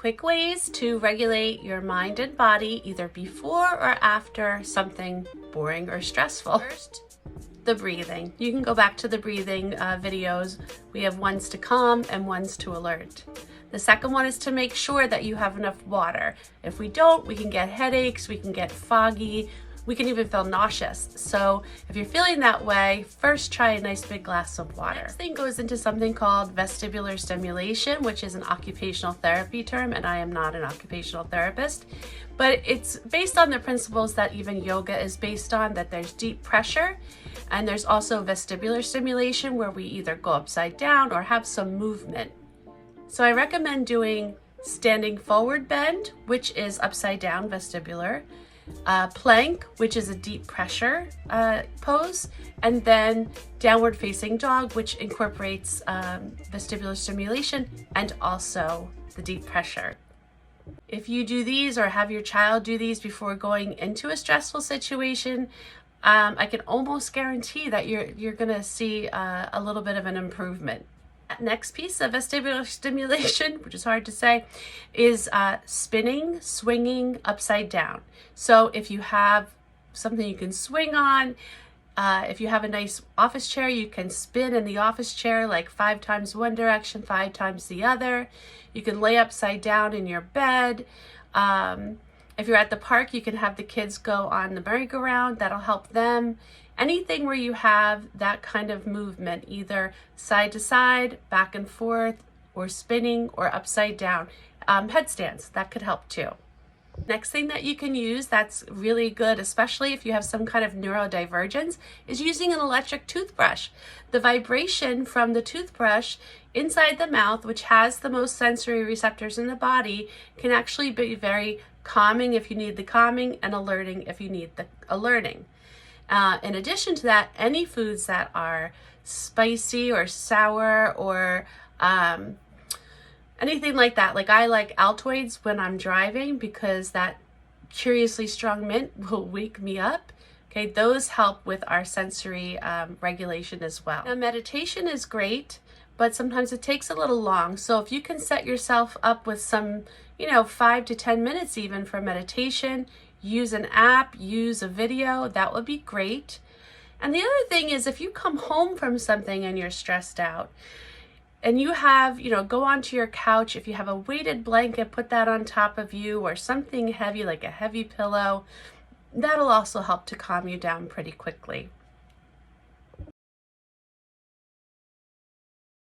quick ways to regulate your mind and body either before or after something boring or stressful. First, the breathing. You can go back to the breathing videos. We have ones to calm and ones to alert. The second one is to make sure that you have enough water. If we don't, we can get headaches, we can get foggy, we can even feel nauseous. So if you're feeling that way, first try a nice big glass of water. Next thing goes into something called vestibular stimulation, which is an occupational therapy term, and I am not an occupational therapist, but it's based on the principles that even yoga is based on, that there's deep pressure, and there's also vestibular stimulation where we either go upside down or have some movement. So I recommend doing standing forward bend, which is upside down vestibular, plank, which is a deep pressure pose, and then downward facing dog, which incorporates vestibular stimulation and also the deep pressure. If you do these or have your child do these before going into a stressful situation, I can almost guarantee that you're gonna see a little bit of an improvement. Next piece of vestibular stimulation, which is hard to say, is spinning, swinging upside down. So if you have something you can swing on, if you have a nice office chair, you can spin in the office chair like 5 times one direction, 5 times the other. You can lay upside down in your bed. If you're at the park, you can have the kids go on the merry-go-round. That'll help them. Anything where you have that kind of movement, either side to side, back and forth, or spinning, or upside down. Headstands, that could help too. Next thing that you can use that's really good, especially if you have some kind of neurodivergence, is using an electric toothbrush. The vibration from the toothbrush inside the mouth, which has the most sensory receptors in the body, can actually be very calming if you need the calming, and alerting if you need the alerting. In addition to that, any foods that are spicy or sour or anything like that, like I like Altoids when I'm driving because that curiously strong mint will wake me up. Okay, those help with our sensory regulation as well. Now, meditation is great, but sometimes it takes a little long. So if you can set yourself up with some, 5 to 10 minutes even for meditation, use an app, use a video, that would be great. And the other thing is, if you come home from something and you're stressed out, and you have, go onto your couch, if you have a weighted blanket, put that on top of you, or something heavy like a heavy pillow, that'll also help to calm you down pretty quickly.